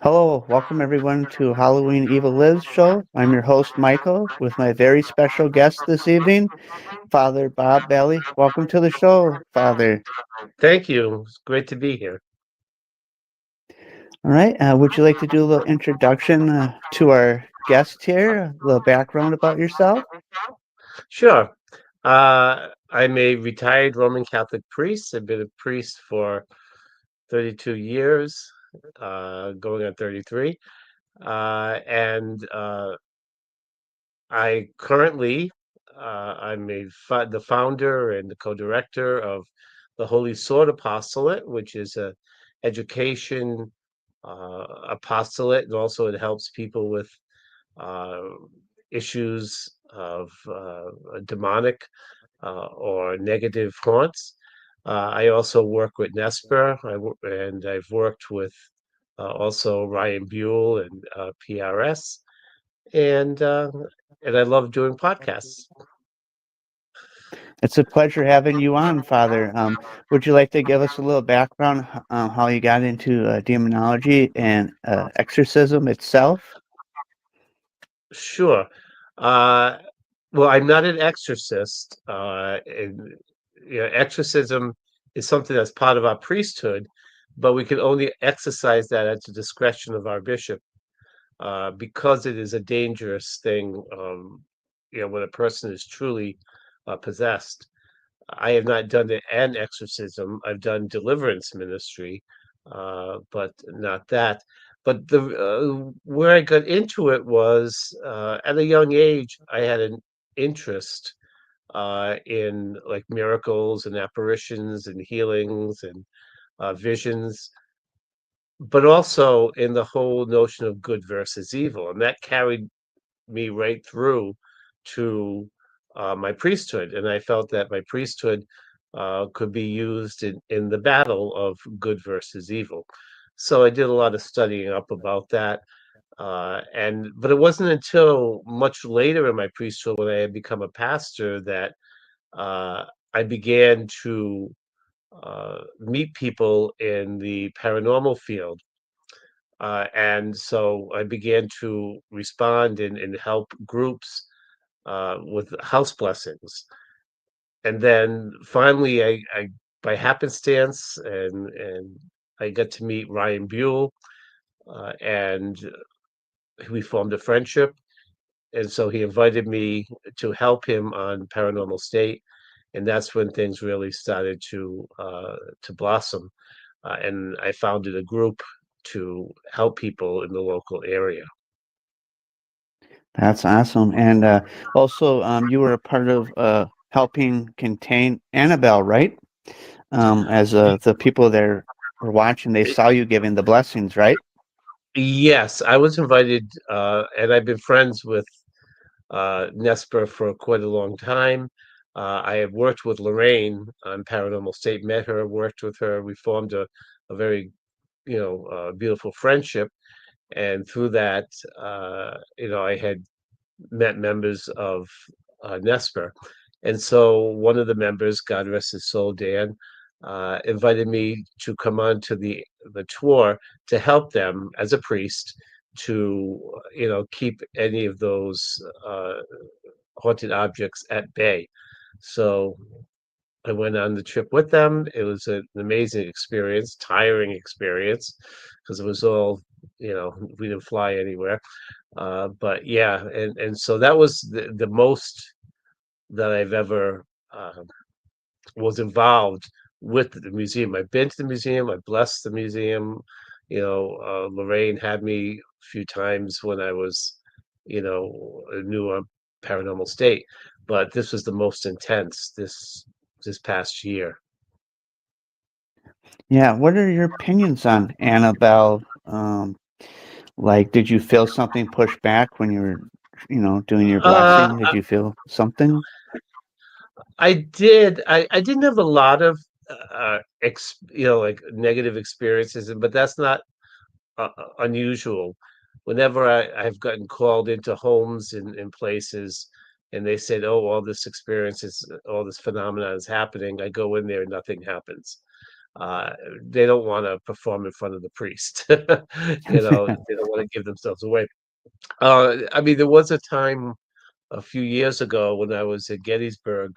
Hello, welcome everyone to Halloween Evil Lives show. I'm your host Michael with my very special guest this evening, Father Bob Belly. Welcome to the show, Father. Thank you. It's great to be here. All right, would you like to do a little introduction to our guest here, a little background about yourself? Sure. I'm a retired Roman Catholic priest. I've been a priest for 32 years, going on 33. And I currently, I'm the founder and the co-director of the Holy Sword Apostolate, which is a education apostolate, and also it helps people with uh, issues of demonic or negative haunts. I also work with Nesper, and I've worked with also Ryan Buell and PRS, and uh, and I love doing podcasts. It's a pleasure having you on, Father. Would you like to give us a little background how you got into demonology and exorcism itself? Sure. Uh, well, I'm not an exorcist. And, exorcism is something that's part of our priesthood, but we can only exercise that at the discretion of our bishop, because it is a dangerous thing. When a person is truly possessed. I have not done an exorcism. I've done deliverance ministry, but not that. But the where I got into it was at a young age. I had an interest in like miracles and apparitions and healings and visions, but also in the whole notion of good versus evil, and that carried me right through to my priesthood. And I felt that my priesthood could be used in the battle of good versus evil. So I did a lot of studying up about that. But it wasn't until much later in my priesthood when I had become a pastor that uh, I began to meet people in the paranormal field. And so I began to respond and help groups with house blessings. And then finally, by happenstance, and I got to meet Ryan Buell, and we formed a friendship. And so he invited me to help him on Paranormal State, and that's when things really started to blossom. And I founded a group to help people in the local area. That's awesome. And also, you were a part of helping contain Annabelle, right? As the people there were watching, they saw you giving the blessings, right? Yes, I was invited, and I've been friends with Nesper for quite a long time. I have worked with Lorraine on Paranormal State, met her, worked with her. We formed a very, beautiful friendship. And through that, I had met members of Nesper. And so one of the members, God rest his soul, Dan, invited me to come on to the tour to help them as a priest to, keep any of those haunted objects at bay. So I went on the trip with them. It was an amazing experience, tiring experience, because it was all, we didn't fly anywhere. But yeah, and so that was the most that I've ever was involved with the museum. I've been to the museum. I blessed the museum. Lorraine had me a few times when I was, new on Paranormal State, but this was the most intense this past year. Yeah. What are your opinions on Annabelle? Like, did you feel something push back when you were, doing your Uh, blessing? Did you feel something? I did. I didn't have a lot of like negative experiences, but that's not unusual. Whenever I've gotten called into homes in places, and they said, "Oh, all this experience is all this phenomenon is happening," I go in there and nothing happens. uh, they don't want to perform in front of the priest. You know, they don't want to give themselves away. I mean, there was a time a few years ago when I was at Gettysburg,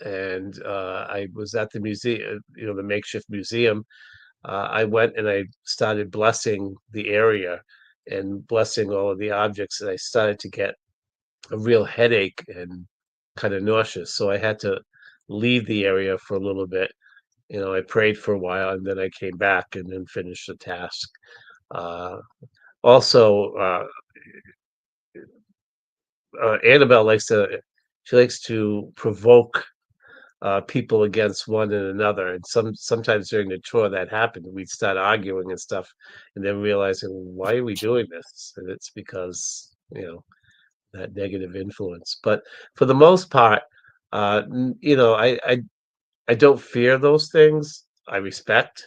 and I was at the museum, the makeshift museum. I went and I started blessing the area and blessing all of the objects, and I started to get a real headache and kind of nauseous. So I had to leave the area for a little bit. I prayed for a while and then I came back and then finished the task. Uh, also, Annabelle she likes to provoke people against one and another. And sometimes during the tour that happened, we'd start arguing and stuff, and then realizing, why are we doing this? And it's because, that negative influence. But for the most part, I don't fear those things. I respect.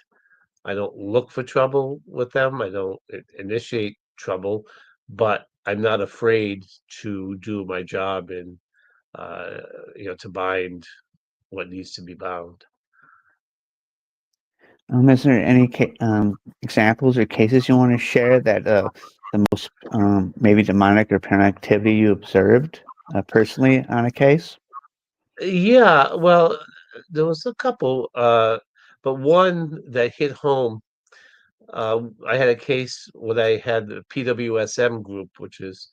I don't look for trouble with them. I don't initiate trouble, but I'm not afraid to do my job and uh, to bind what needs to be bound. Is there any examples or cases you want to share that the most maybe demonic or paranormal activity you observed personally on a case? Yeah, well, there was a couple, but one that hit home. I had a case when I had the PWSM group, which is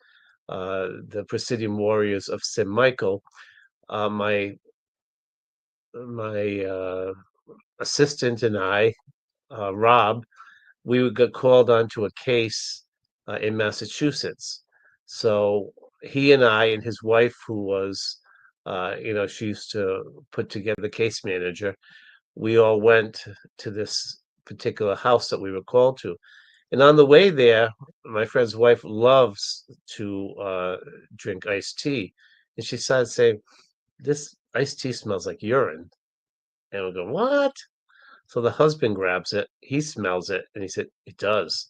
the Presidium Warriors of St. Michael. My assistant and I, Rob, we would get called onto a case in Massachusetts. So he and I and his wife, who was, she used to put together the case manager, we all went to this particular house that we were called to. And on the way there, my friend's wife loves to drink iced tea. And she started saying, "This iced tea smells like urine." And we go, "What?" So the husband grabs it, he smells it, and he said, "It does."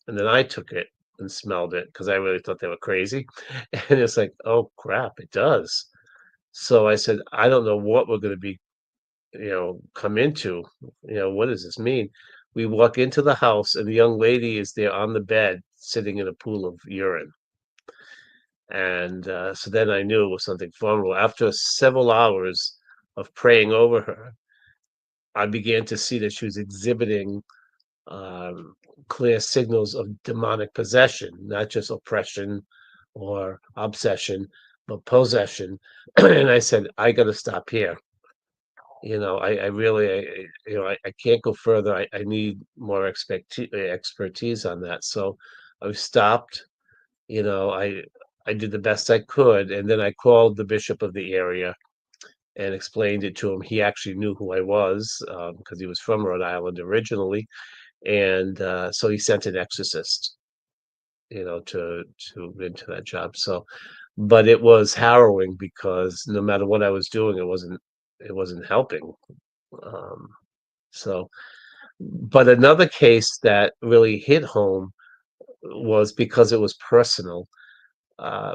And then I took it and smelled it because I really thought they were crazy. And it's like, "Oh crap, it does." So I said, "I don't know what we're going to be, come into. What does this mean?" We walk into the house and the young lady is there on the bed sitting in a pool of urine. And so then I knew it was something formidable. After several hours of praying over her, I began to see that she was exhibiting um, clear signals of demonic possession, not just oppression or obsession, but possession. And I said, I got to stop here. I really, I can't go further. I need more expertise on that. So I stopped. I did the best I could, and then I called the bishop of the area and explained it to him. He actually knew who I was because he was from Rhode Island originally, and so he sent an exorcist, to into that job. So, but it was harrowing because no matter what I was doing, it wasn't helping. Um, so, but another case that really hit home was because it was personal. Uh,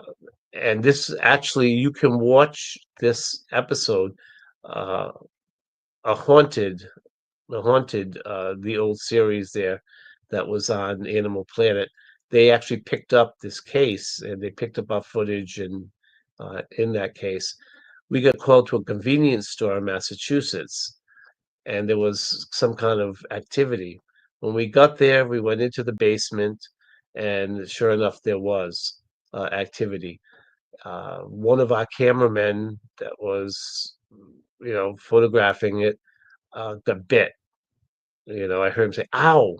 and this actually, you can watch this episode, uh, a haunted, the old series there that was on Animal Planet. They actually picked up this case and they picked up our footage. And in that case, we got called to a convenience store in Massachusetts, and there was some kind of activity. When we got there, we went into the basement, and sure enough, there was activity. One of our cameramen that was, photographing it, got bit. I heard him say, "Ow."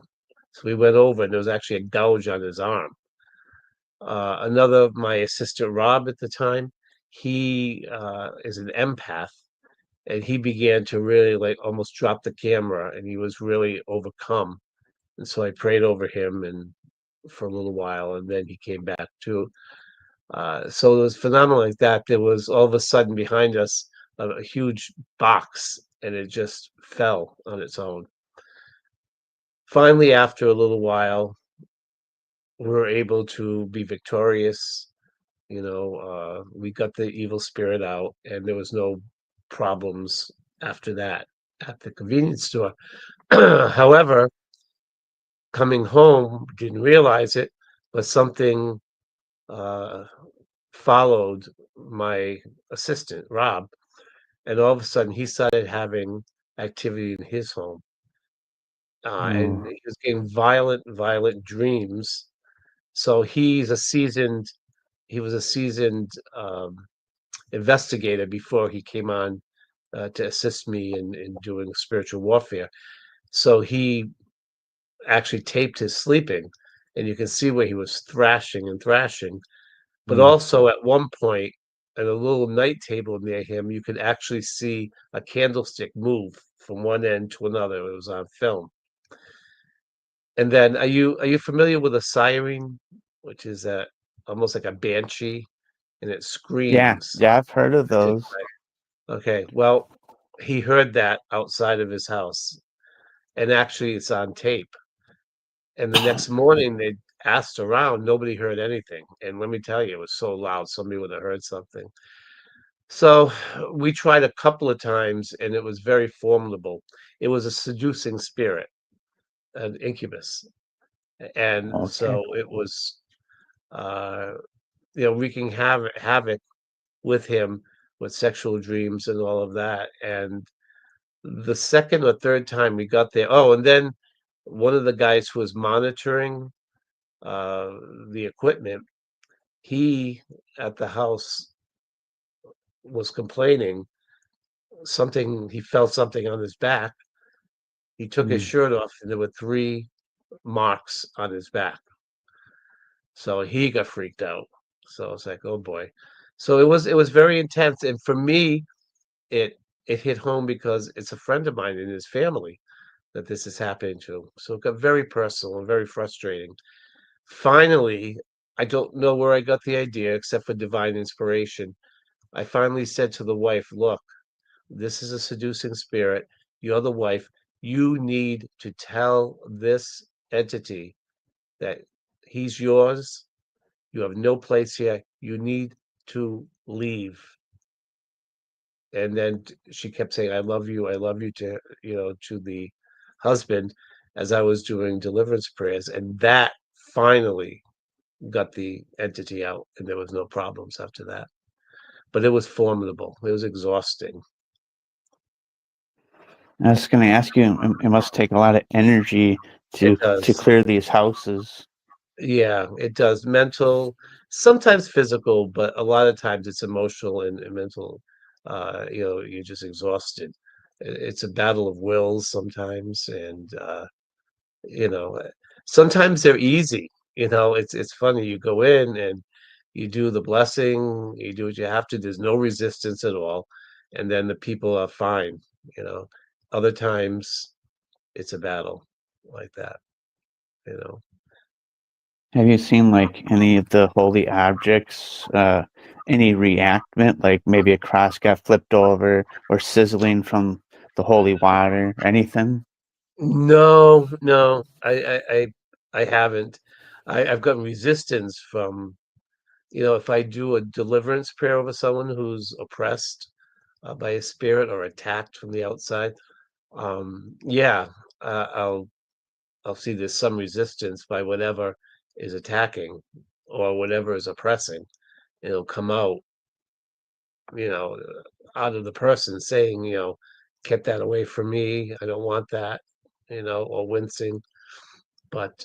So we went over, and there was actually a gouge on his arm. My assistant Rob at the time, he is an empath, and he began to really like almost drop the camera, and he was really overcome. And so I prayed over him and for a little while, and then he came back to. So it was phenomenal like that. There was all of a sudden behind us a huge box, and it just fell on its own. Finally, after a little while, we were able to be victorious. We got the evil spirit out, and there was no problems after that. at the convenience store. However, coming home, didn't realize it, but something uh, followed my assistant, Rob, and all of a sudden he started having activity in his home. And Oh, he was getting violent dreams. So he was a seasoned investigator before he came on to assist me in doing spiritual warfare. So he actually taped his sleeping, and you can see where he was thrashing and thrashing. But mm, also at one point, at a little night table near him, you could actually see a candlestick move from one end to another. It was on film. And then, are you familiar with a siren, which is a almost like a banshee, and it yeah, screams? yeah, I've heard of At those. midnight? Okay, well, he heard that outside of his house, and actually, it's on tape. And the next morning, they asked around, nobody heard anything. And let me tell you, it was so loud, somebody would have heard something. So we tried a couple of times, and it was very formidable. It was a seducing spirit, an incubus, and Okay. so it was, uh, wreaking havoc with him with sexual dreams and all of that. And the second or third time we got there, oh, and then one of the guys who was monitoring uh, the equipment, he at the house was complaining something. He felt something on his back. He took his Mm. shirt off, and there were three marks on his back. So he got freaked out. So it's like, oh boy. So it was very intense, and for me, it it hit home because it's a friend of mine and his family that this is happening to. So it got very personal and very frustrating. Finally, I don't know where I got the idea except for divine inspiration. I finally said to the wife, look, this is a seducing spirit. You're the wife. You need to tell this entity that he's yours. You have no place here. You need to leave. And then she kept saying, I love you," to the husband as I was doing deliverance prayers. And that finally got the entity out, and there was no problems after that. But it was formidable. It was exhausting. I was going to ask you, it must take a lot of energy It to does. clear these houses. Yeah, it does. Mental, sometimes physical, but a lot of times it's emotional and mental. You're just exhausted. It's a battle of wills sometimes, and you know, uh, sometimes they're easy. It's funny. You go in and you do the blessing, you do what you have to. There's no resistance at all, and then the people are fine. You know, other times it's a battle like that. You know. Have you seen like any of the holy objects, any reenactment, like maybe a cross got flipped over or sizzling from the holy water, anything? No, no, I haven't. I've gotten resistance from, if I do a deliverance prayer over someone who's oppressed by a spirit or attacked from the outside. Yeah, uh, I'll I'll see there's some resistance by whatever is attacking or whatever is oppressing. It'll come you know, out of the person saying, get that away from me. I don't want that, or wincing. But,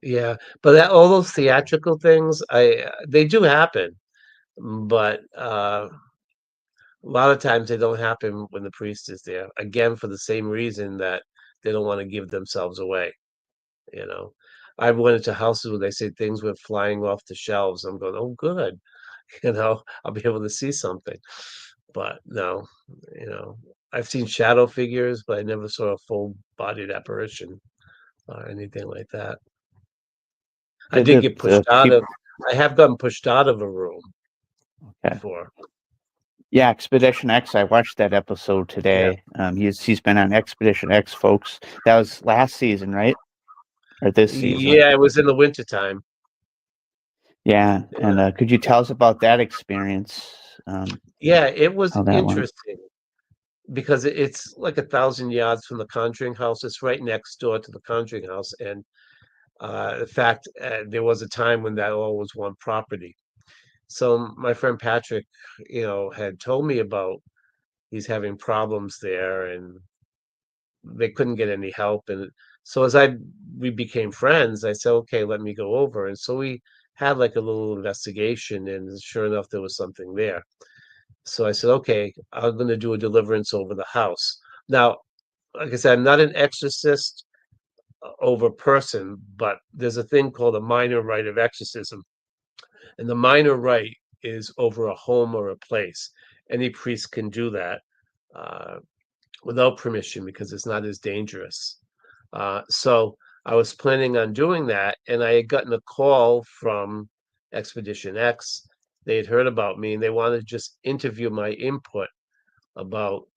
yeah, but all those theatrical things, they do happen, but, a lot of times they don't happen when the priest is there, again, for the same reason that they don't wanna give themselves away, you know? I've went into houses where they say things were flying off the shelves. I'm going, "Oh, good," I'll be able to see something. But no, you know, I've seen shadow figures, but I never saw a full-bodied apparition or anything like that. I Did did get pushed the out of people? I have gotten pushed out of a room Okay. before. Yeah, Expedition X. I watched that episode Yeah. today. He's been on Expedition X, folks. That was last season, right? Or this season? Yeah, it was in the wintertime. Yeah. And Yeah. could you tell us about that experience? Yeah, it was How that went? interesting. because it's like 1,000 yards from the Conjuring House. It's right next door to the Conjuring House, and in fact, there was a time when that all was one property. So my friend Patrick, had told me about he's having problems there, and they couldn't get any help. And so as we became friends, I said, okay, let me go over. And so we had like a little investigation, and sure enough, there was something there. So I said, okay, I'm going to do a deliverance over the house. Now, like I said, I'm not an exorcist over person, but there's a thing called a minor rite of exorcism. And the minor rite is over a home or a place. Any priest can do that uh, without permission because it's not as dangerous. So I was planning on doing that, and I had gotten a call from Expedition X. They had heard about me, and they wanted to just interview my input about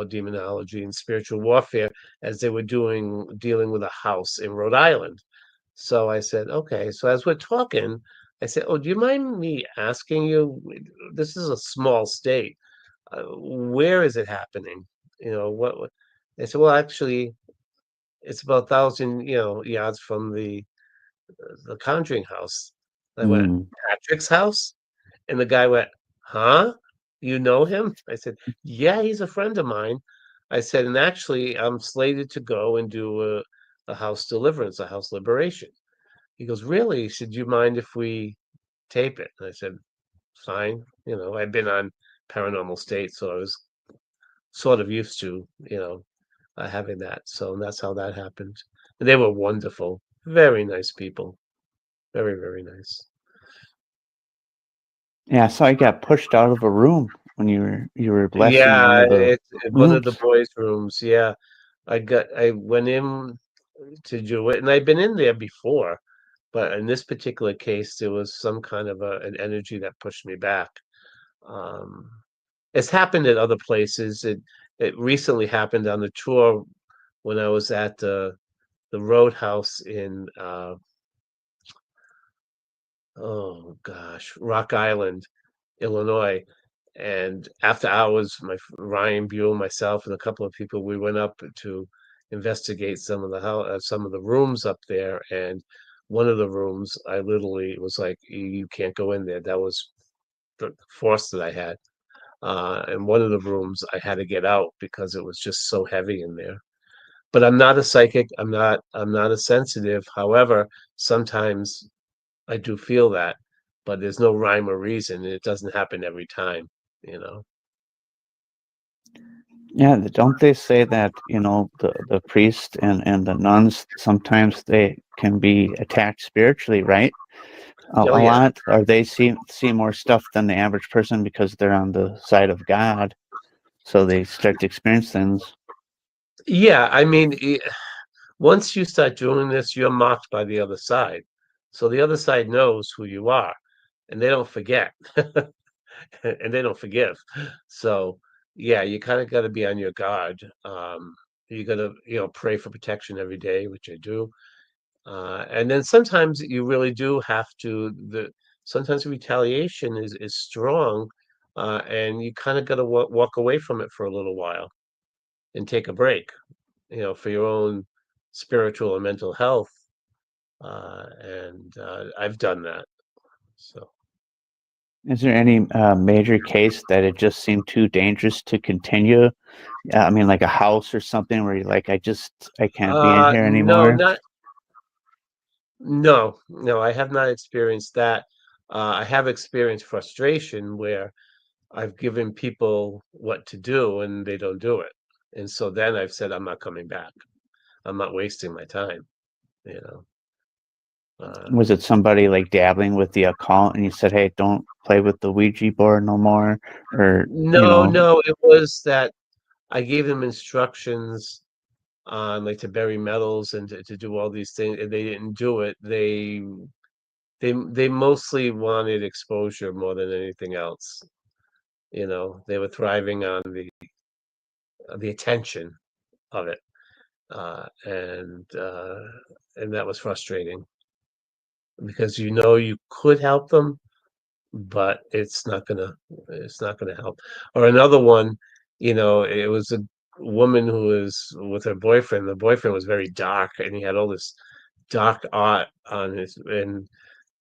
demonology and spiritual warfare as they were dealing with a house in Rhode Island. So I said, okay. So as we're talking, I said, oh, do you mind me asking you? This is a small state. Where is it happening? What? They said, well, actually, it's about 1,000 yards from the Conjuring House. I went, Mm. Patrick's house? And the guy went, huh? You know him? I said, yeah, he's a friend of mine. I said, and actually, I'm slated to go and do a house deliverance, a house liberation. He goes, really? He said, do you mind if we tape it? And I said, fine. I've been on Paranormal State, so I was sort of used to, having that. So that's how that happened. And they were wonderful, very nice people, very, very nice. Yeah, so I got pushed out of a room when you were blessing one Yeah, of the it's one of the rooms. boys' rooms. Yeah, I went in to do it, and I've been in there before, but in this particular case, there was some kind of an energy that pushed me back. Um, it's happened at other places. It recently happened on the tour when I was at the Roadhouse in oh gosh, Rock Island, Illinois. And after hours, Ryan Buell, myself, and a couple of people, we went up to investigate some of the rooms up there. And one of the rooms, I literally was like, "You can't go in there." That was the force that I had. And one of the rooms, I had to get out because it was just so heavy in there. But I'm not a psychic. I'm not a sensitive. However, sometimes I do feel that, but there's no rhyme or reason, and it doesn't happen every time, you know? Yeah, don't they say that, the priest and the nuns sometimes they can be attacked spiritually, right? Oh, A yeah. lot, or they see more stuff than the average person because they're on the side of God, so they start to experience things. Yeah, I mean, once you start doing this, you're mocked by the other side. So the other side knows who you are, and they don't forget, and they don't forgive. So, yeah, you kinda gotta be on your guard. You gotta, pray for protection every day, which I do. And then sometimes you really do have to sometimes retaliation is strong, and you kind of got to walk away from it for a little while and take a break, for your own spiritual and mental health. And I've done that. So Is there any major case that it just seemed too dangerous to continue? I mean, like a house or something where you're like, I can't be in here no, anymore. not no, no, I have not experienced that. I have experienced frustration where I've given people what to do and they don't do it. And so then I've said, I'm not coming back. I'm not wasting my time, you know. Uh, Was it somebody like dabbling with the occult and you said, hey, don't play with the Ouija board no more? Or, no, no, it was that I gave them instructions on like to bury metals and to do all these things, and they didn't do it. They mostly wanted exposure more than anything else. They were thriving on the attention of it, and that was frustrating because you could help them, but it's not gonna help. Or another one it was a woman who was with her boyfriend. The boyfriend was very dark, and he had all this dark art on his, and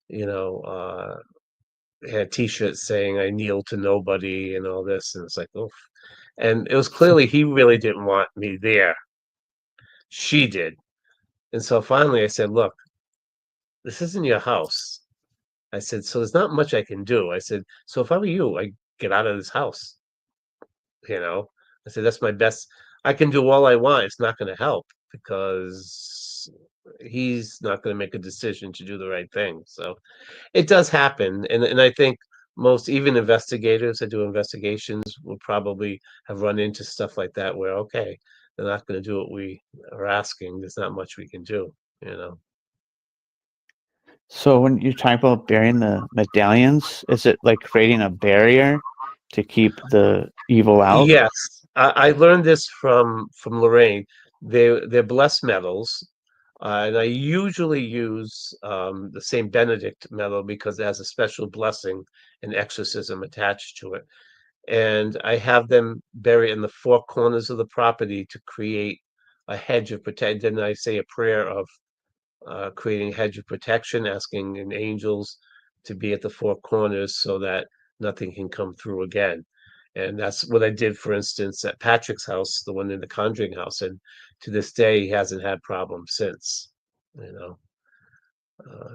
you know, had T-shirts saying "I kneel to nobody" and all this, and it's like, oh, and it was clearly he really didn't want me there. She did, and so finally I said, "Look, this isn't your house." I said, "So there's not much I can do." I said, "So if I were you, I get out of this house." You know, I said, "That's my best. I can do all I want. It's not going to help because he's not going to make a decision to do the right thing." So it does happen, and I think most even investigators that do investigations will probably have run into stuff like that where okay, they're not going to do what we are asking. There's not much we can do. You know. So when you talk about burying the medallions, is it like creating a barrier to keep the evil out? Yes, I learned this from Lorraine. They're blessed metals, and I usually use the Saint Benedict metal because it has a special blessing and exorcism attached to it. And I have them buried in the four corners of the property to create a hedge of protection. Then I say a prayer of creating a hedge of protection, asking in angels to be at the four corners so that nothing can come through again. And that's what I did, for instance, at Patrick's house, the one in the Conjuring house. And to this day, he hasn't had problems since, you know.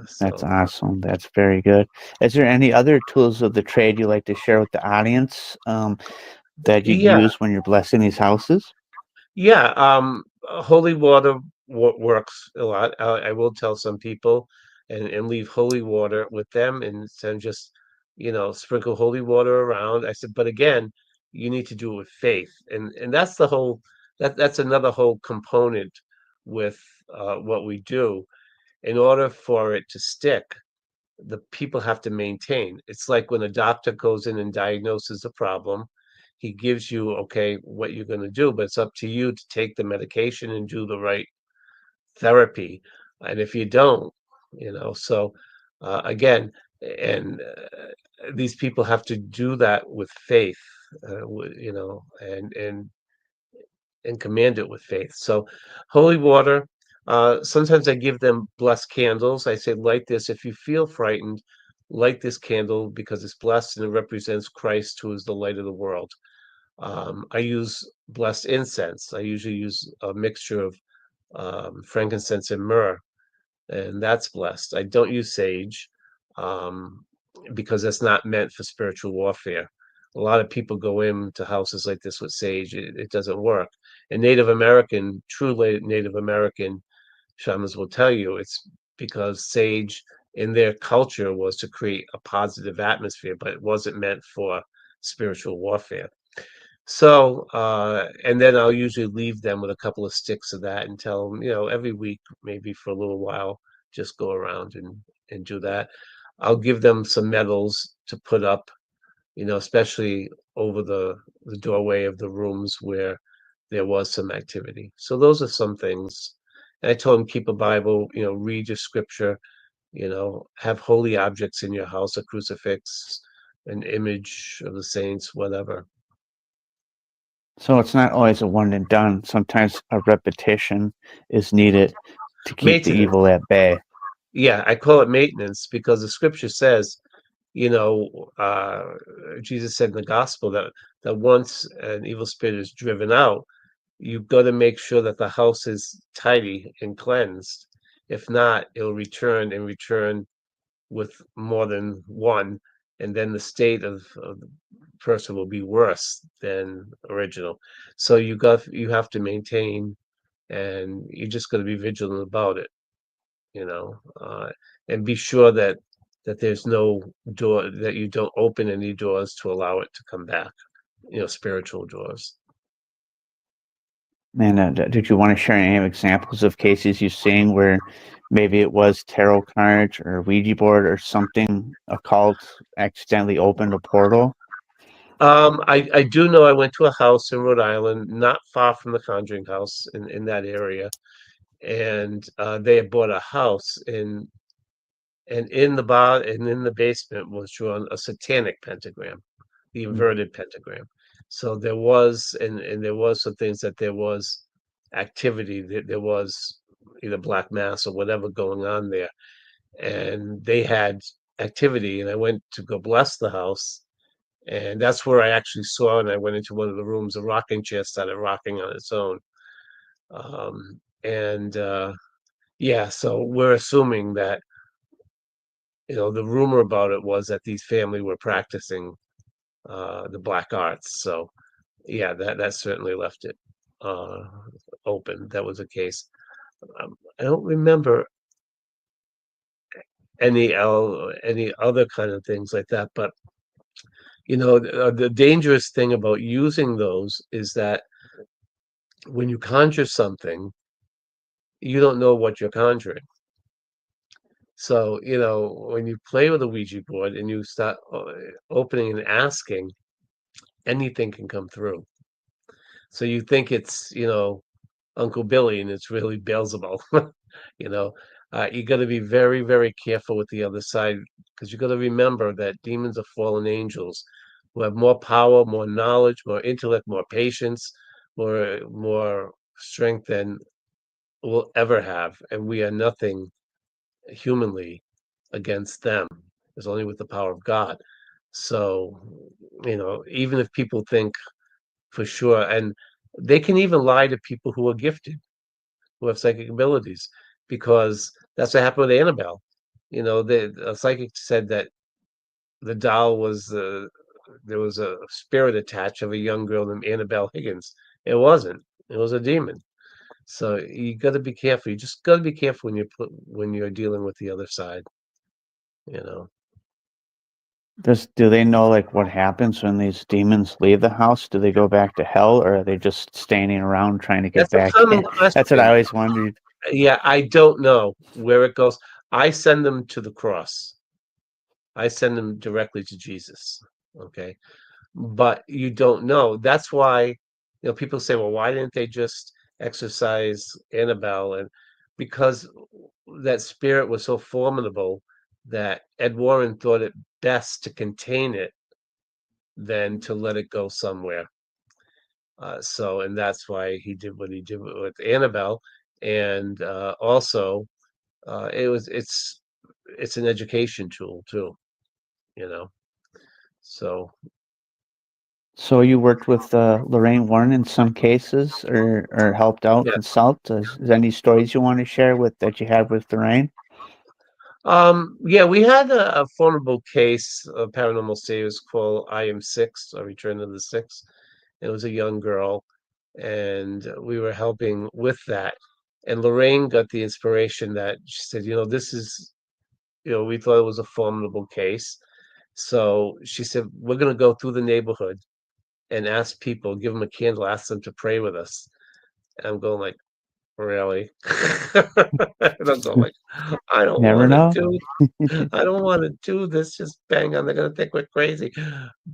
That's So, awesome. That's very good. Is there any other tools of the trade you like to share with the audience that you yeah, use when you're blessing these houses? yeah. Holy water works a lot. I will tell some people and leave holy water with them and send just, sprinkle holy water around. I said, but again, you need to do it with faith. And that's the whole, that's another whole component with what we do. In order for it to stick, the people have to maintain. It's like when a doctor goes in and diagnoses a problem, he gives you, okay, what you're going to do, but it's up to you to take the medication and do the right therapy. And if you don't, so again, and these people have to do that with faith, and command it with faith. So, holy water. Sometimes I give them blessed candles. I say, light this. If you feel frightened, light this candle because it's blessed and it represents Christ, who is the light of the world. I use blessed incense. I usually use a mixture of frankincense and myrrh, and that's blessed. I don't use sage um, because that's not meant for spiritual warfare. A lot of people go into houses like this with sage. It doesn't work. And true Native American shamans will tell you it's because sage in their culture was to create a positive atmosphere, but it wasn't meant for spiritual warfare. So, and then I'll usually leave them with a couple of sticks of that and tell them, every week, maybe for a little while, just go around and do that. I'll give them some medals to put up, especially over the doorway of the rooms where there was some activity. So those are some things. And I told them keep a Bible, read your scripture, have holy objects in your house, a crucifix, an image of the saints, whatever. So it's not always a one and done. Sometimes a repetition is needed to keep the Maintenance. evil at bay. Yeah, I call it maintenance because the scripture says, you know, uh, Jesus said in the gospel that once an evil spirit is driven out, you've got to make sure that the house is tidy and cleansed. If not, it'll return and return with more than one, and then the state of the person will be worse than original. So you have to maintain, and you just got to be vigilant about it, you know, uh, and be sure that there's no door that you don't open any doors to allow it to come back, spiritual doors. And did you want to share any examples of cases you've seen where maybe it was tarot cards or Ouija board or something occult accidentally opened a portal? I do know I went to a house in Rhode Island, not far from the Conjuring house in that area, and they had bought a house and in the bar and in the basement was drawn a satanic pentagram, the Mm. inverted pentagram. So there was, and there was some things that there was activity, there was either black mass or whatever going on there, and they had activity, and I went to go bless the house, and that's where I actually saw, and I went into one of the rooms, a rocking chair started rocking on its own. And yeah, so we're assuming that, the rumor about it was that these family were practicing the black arts. So yeah, that certainly left it uh, open. That was the case. I don't remember any other kind of things like that, but the dangerous thing about using those is that when you conjure something, you don't know what you're conjuring. So, when you play with a Ouija board and you start opening and asking, anything can come through. So you think it's, Uncle Billy and it's really Beelzebub. You know, you got to be very, very careful with the other side because you got to remember that demons are fallen angels who have more power, more knowledge, more intellect, more patience, more strength than we'll ever have, and we are nothing humanly against them. It's only with the power of God. So, even if people think for sure, and they can even lie to people who are gifted, who have psychic abilities, because that's what happened with Annabelle. A psychic said that the doll was there was a spirit attached of a young girl named Annabelle Higgins. It wasn't. It was a demon. So you got to be careful. You just got to be careful when you're dealing with the other side. You know. Do they know like what happens when these demons leave the house? Do they go back to hell, or are they just standing around trying to get That's a back common in? That's what I question. always wondered. Yeah, I don't know where it goes. I send them to the cross. I send them directly to Jesus. Okay. But you don't know. That's why, people say, well, why didn't they just exorcise Annabelle? And because that spirit was so formidable that Ed Warren thought it best to contain it than to let it go somewhere. And that's why he did what he did with Annabelle. And also, it's an education tool too, you know. So So you worked with Lorraine Warren in some cases, or helped out, yeah. consult. Is there any stories you want to share with that you had with Lorraine? Yeah, we had a formidable case of paranormal series called I Am Six, or Return of the Six. It was a young girl, and we were helping with that. And Lorraine got the inspiration that she said, this is, we thought it was a formidable case. So she said, we're going to go through the neighborhood and ask people, give them a candle, ask them to pray with us. And I'm going like, really? And I'm going like, I don't Never want to know. do I don't want to do this. Just bang on. They're going to think we're crazy.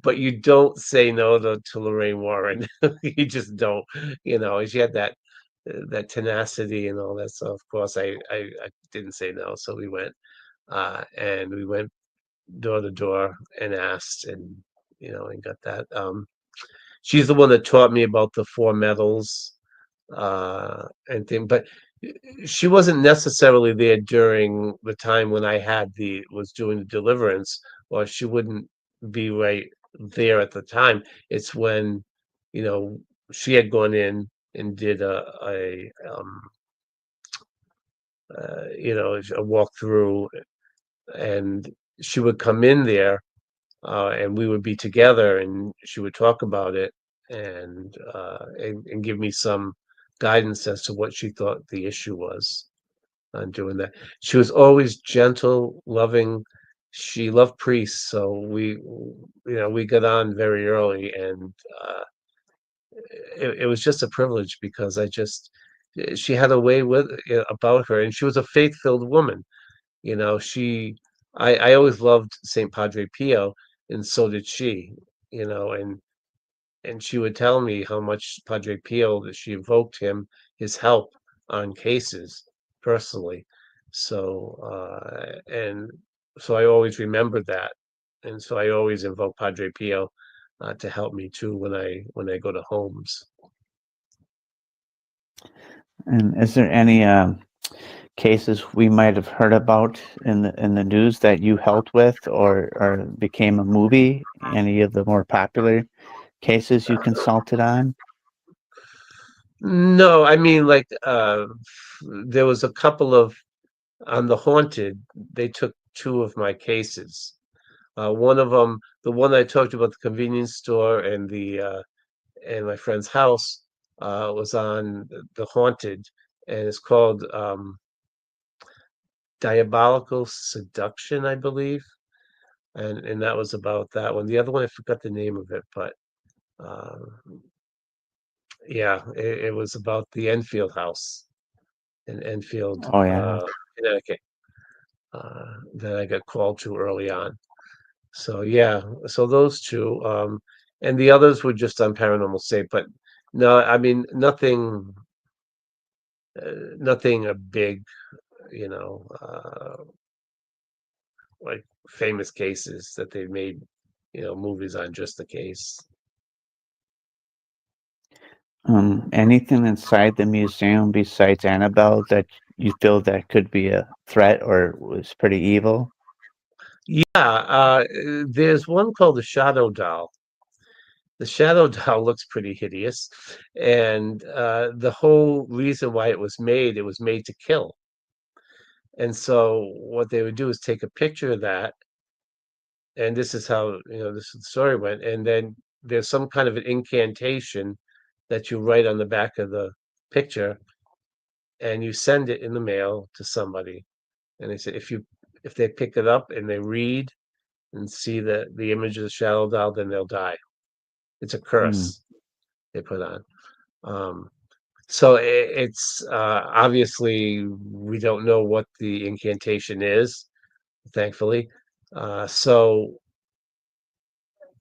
But you don't say no to Lorraine Warren. You just don't. She had that tenacity and all that. So of course I didn't say no. So and we went door to door and asked, and got that. She's the one that taught me about the four metals and thing, but she wasn't necessarily there during the time when I was doing the deliverance, or she wouldn't be right there at the time. It's when, you know, she had gone in and did a walkthrough, and she would come in there, and we would be together, and she would talk about it, and give me some guidance as to what she thought the issue was on doing that. She was always gentle, loving. She loved priests, so we got on very early, and it was just a privilege because she had a way about her, and she was a faith-filled woman. I always loved Saint Padre Pio, and so did she. And she would tell me how much Padre Pio that she invoked his help on cases personally. And so I always remembered that, and so I always invoke Padre Pio to help me too when I go to homes. And is there any cases we might have heard about in the news that you helped with or became a movie? Any of the more popular cases you consulted on? No, I mean, like, there was a couple of on The Haunted, they took two of my cases. One of them, the one I talked about, the convenience store and the and my friend's house, was on The Haunted, and it's called Diabolical Seduction, I believe. And that was about that one. The other one, I forgot the name of it, but uh, yeah, it was about the Enfield house in Enfield, Oh yeah. Connecticut, that I got called to early on. So yeah, so those two, and the others were just on Paranormal Safe, but no, I mean nothing a big, you know, like famous cases that they made, movies on just the case. Anything inside the museum besides Annabelle that you feel that could be a threat or was pretty evil? Yeah, there's one called the Shadow Doll. The Shadow Doll looks pretty hideous, and the whole reason why it was made to kill. And so what they would do is take a picture of that, and this is how, this is the story went, and then there's some kind of an incantation that you write on the back of the picture, and you send it in the mail to somebody. And they say if they pick it up and they read and see the image of the Shadow Doll, then they'll die. It's a Hmm. curse they put on. Um, so it's obviously we don't know what the incantation is, thankfully. So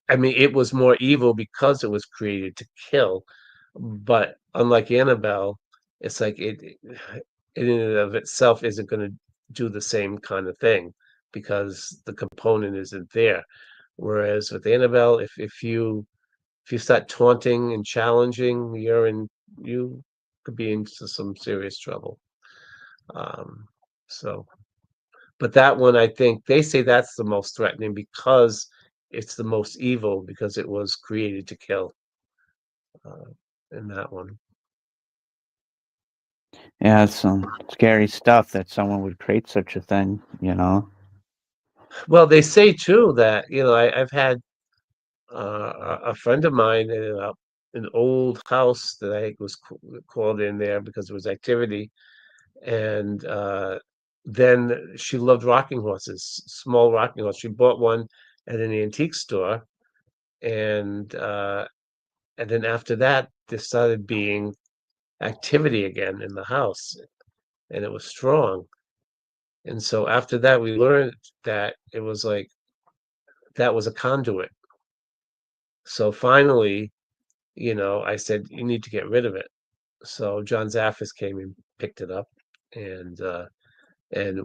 I mean, it was more evil because it was created to kill. But unlike Annabelle, it's like in and of itself isn't going to do the same kind of thing because the component isn't there. Whereas with Annabelle, if you start taunting and challenging, you could be into some serious trouble. Um, so, but that one, I think they say that's the most threatening because it's the most evil because it was created to kill. Uh, in that one. Yeah, it's some scary stuff that someone would create such a thing, you know? Well, they say too that I've had a friend of mine in an old house that I was called in there because there was activity, and then she loved rocking horses, small rocking horse. She bought one at an antique store, and and then after that, there started being activity again in the house, and it was strong. And so after that, we learned that it was like that was a conduit. So finally, I said, you need to get rid of it. So John Zaffis came and picked it up, and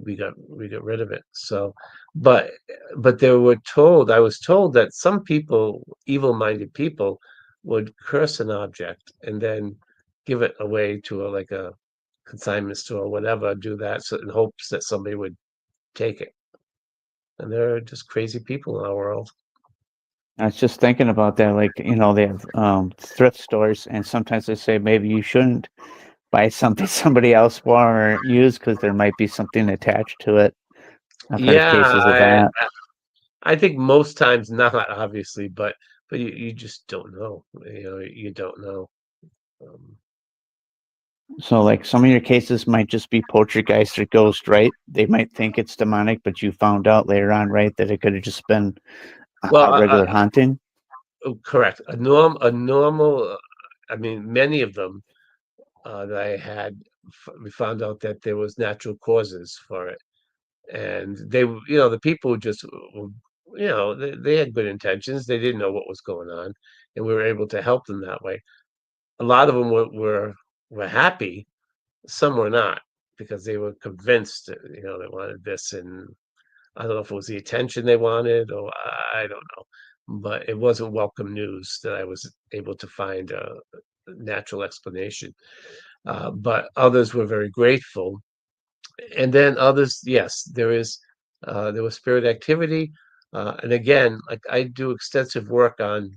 we got rid of it. So, but I was told that some people, evil-minded people, would curse an object and then give it away to like a consignment store or whatever, do that so in hopes that somebody would take it. And there are just crazy people in our world. I was just thinking about that, like, they have thrift stores, and sometimes they say maybe you shouldn't buy something somebody else bought or used because there might be something attached to it. I've heard of Yeah, cases of that. I think most times not, obviously, but you just don't know. You don't know. Um, So, like, some of your cases might just be poltergeist or ghost, right? They might think it's demonic, but you found out later on, right, that it could have just been well, a regular haunting. correct. A normal. I mean, many of them that I had, we found out that there was natural causes for it, and the people just, they had good intentions. They didn't know what was going on, and we were able to help them that way. A lot of them were happy. Some were not because they were convinced that, they wanted this, and I don't know if it was the attention they wanted or I don't know. but it wasn't welcome news that I was able to find a natural explanation. But others were very grateful, and then others, yes, there was spirit activity, and again, like I do extensive work on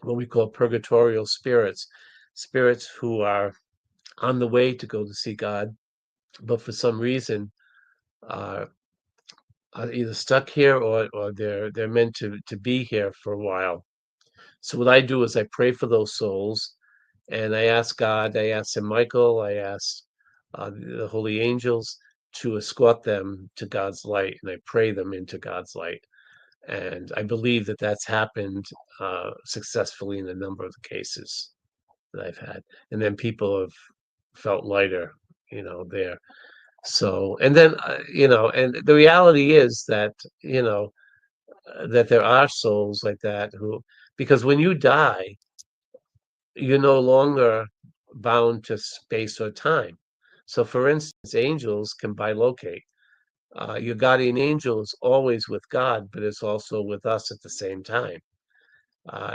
what we call purgatorial spirits, spirits who are on the way to go to see God, but for some reason are either stuck here or they're meant to be here for a while. So what I do is I pray for those souls, and I ask God, I ask Saint Michael, I ask the holy angels to escort them to God's light, and I pray them into God's light. And I believe that that's happened successfully in a number of the cases that I've had. And then people have felt lighter, there. So, and then, and the reality is that, that there are souls like that who, because when you die, you're no longer bound to space or time. So, for instance, angels can bilocate. Your guardian angel is always with God, but it's also with us at the same time.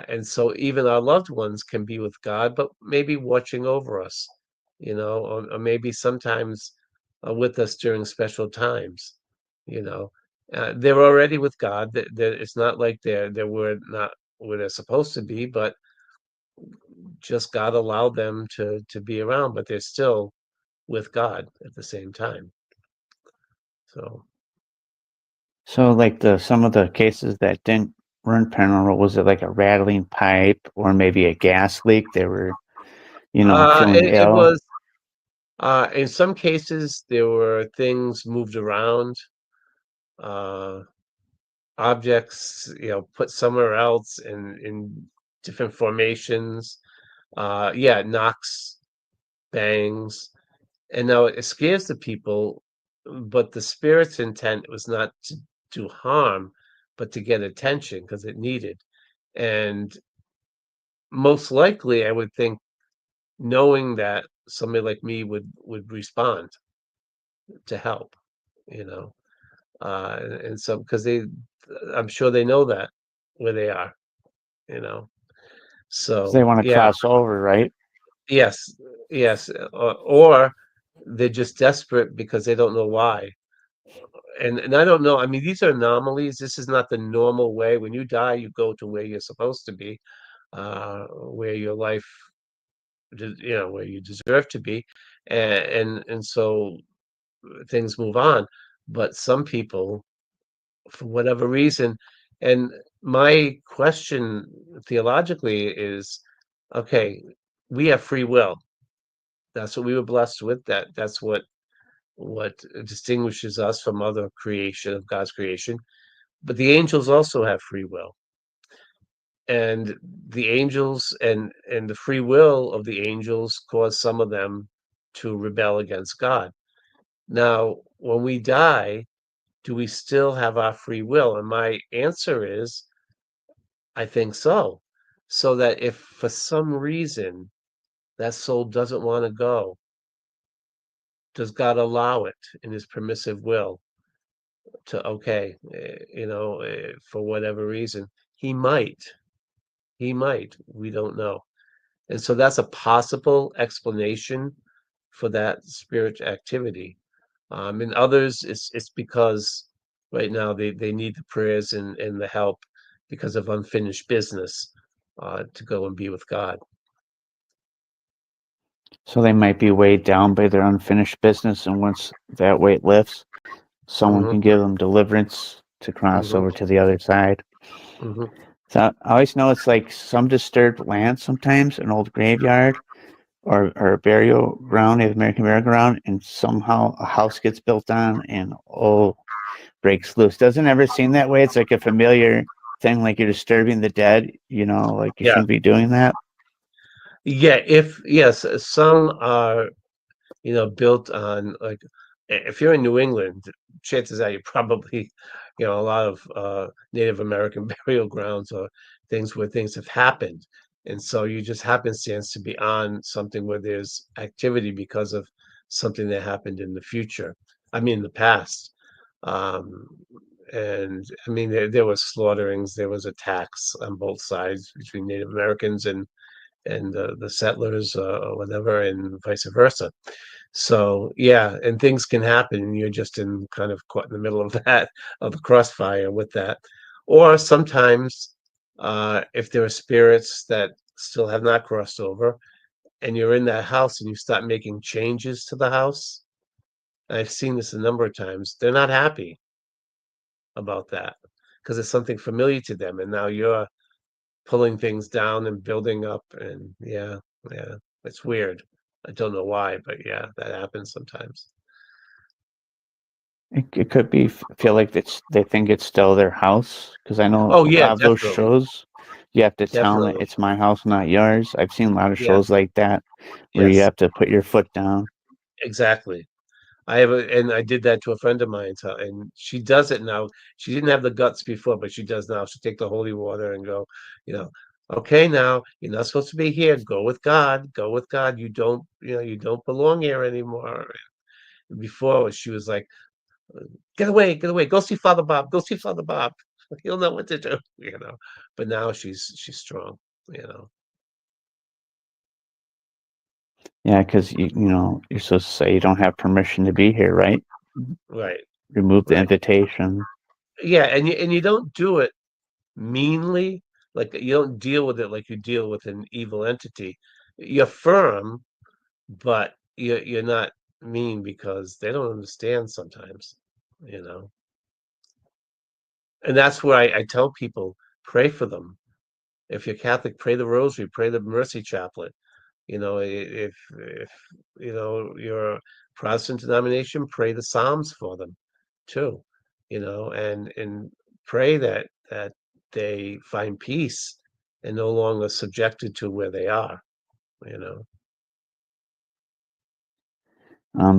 And so even our loved ones can be with God, but maybe watching over us, or maybe sometimes with us during special times, you know. They're already with God. It's not like they were not where they're supposed to be, but just God allowed them to be around, but they're still with God at the same time. So So, like some of the cases that didn't run paranormal, was it like a rattling pipe or maybe a gas leak? They were, feeling it ill. was in some cases there were things moved around, uh, objects, put somewhere else in different formations. Yeah, knocks, bangs, and now it scares the people, but the spirit's intent was not to do harm, but to get attention because it needed. And most likely, I would think, knowing that somebody like me would respond to help, you know, and so because I'm sure they know that where they are, you know. 'Cause they So want to yeah, cross over, right? yes, yes, or they're just desperate because they don't know why. And I don't know. I mean, these are anomalies. This is not the normal way. When you die, you go to where you're supposed to be, where your life, where you deserve to be, and so things move on. But some people, for whatever reason, and my question theologically is, okay, we have free will. That's what we were blessed with. That's what distinguishes us from other creation of God's creation. But the angels also have free will. And the angels and the free will of the angels cause some of them to rebel against God. Now, when we die, do we still have our free will? And my answer is, I think so. So that if for some reason that soul doesn't want to go, does God allow it in his permissive will to, okay, for whatever reason? He might. He might. We don't know. And so that's a possible explanation for that spirit activity. In others, it's because right now they need the prayers and the help because of unfinished business to go and be with God. So they might be weighed down by their unfinished business, and once that weight lifts, someone Hmm. can give them deliverance to cross Hmm. over to the other side. Hmm. So I always know it's like some disturbed land sometimes, an old graveyard or a burial ground, Native American burial ground, and somehow a house gets built on and breaks loose. Doesn't it ever seem that way? It's like a familiar thing, like you're disturbing the dead, like you Yeah, shouldn't be doing that. yeah. If yes, some are built on like if you're in New England, chances are you probably a lot of Native American burial grounds or things where things have happened, and so you just happenstance to be on something where there's activity because of something that happened in the future. I mean, the past. Um, and I mean, there was slaughterings, there was attacks on both sides between Native Americans and the settlers, or whatever, and vice versa. So yeah, and things can happen, and you're just in kind of caught in the middle of that, of the crossfire with that. Or sometimes, if there are spirits that still have not crossed over, and you're in that house and you start making changes to the house, I've seen this a number of times, they're not happy about that because it's something familiar to them, and now you're pulling things down and building up, and yeah, yeah, it's weird. I don't know why, but yeah, that happens sometimes. It could be feel like they think it's still their house, because I know Oh a yeah, lot of those definitely, shows, you have to tell them definitely. it's my house, not yours. I've seen a lot of shows Yes, like that where you yes, have to put your foot down. exactly. And I did that to a friend of mine, so, and she does it now. She didn't have the guts before, but she does now. She'll take the holy water and go, you know, okay, now you're not supposed to be here. Go with God. Go with God. You don't belong here anymore. Before she was like, get away, go see Father Bob, go see Father Bob. He'll know what to do, you know. But now she's strong, you know. Yeah, because you're supposed to say you don't have permission to be here, right? Right, Remove the right. invitation. Yeah, and you don't do it meanly, like you don't deal with it like you deal with an evil entity. You're firm, but you're not mean because they don't understand sometimes, you know. And that's where I tell people, pray for them. If you're Catholic, pray the rosary, pray the mercy chaplet. You know, if you know your Protestant denomination, pray the Psalms for them too. You know, and pray that they find peace and no longer subjected to where they are. You know.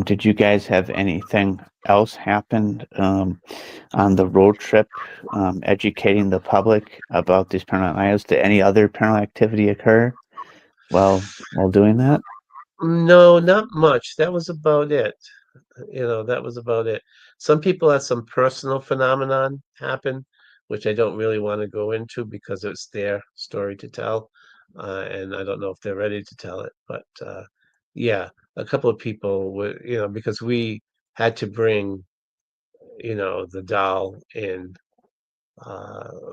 Did you guys have anything else happen on the road trip, educating the public about these paranormal items? Did any other paranormal activity occur while doing that? No, not much. That was about it. You know, that was about it. Some people had some personal phenomenon happen, which I don't really want to go into because it's their story to tell, and I don't know if they're ready to tell it. But yeah, a couple of people were, you know, because we had to bring, you know, the doll in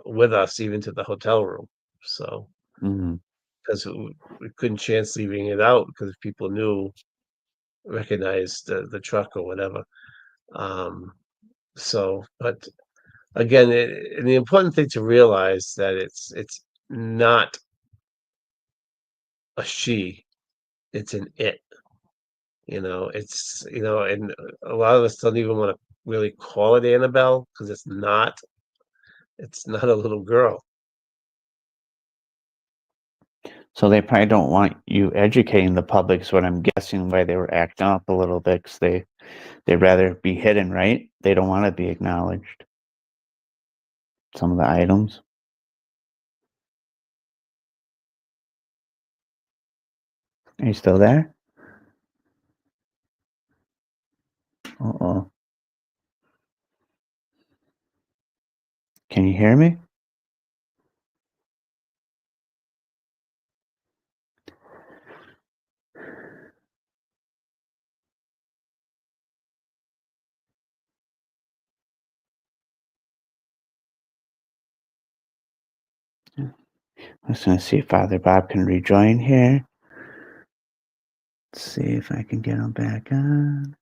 with us even to the hotel room. So Hmm. because we couldn't chance leaving it out because if people recognized the truck or whatever. Um, so, but again, and the important thing to realize that it's not a she, it's an it. You know, it's you know, and a lot of us don't even want to really call it Annabelle because it's not. It's not a little girl. So they probably don't want you educating the public, is what I'm guessing why they were acting up a little bit, because they'd rather be hidden, right? They don't want to be acknowledged. Some of the items. Are you still there? Uh-oh. Can you hear me? I'm just going to see if Father Bob can rejoin here. Let's see if I can get him back on.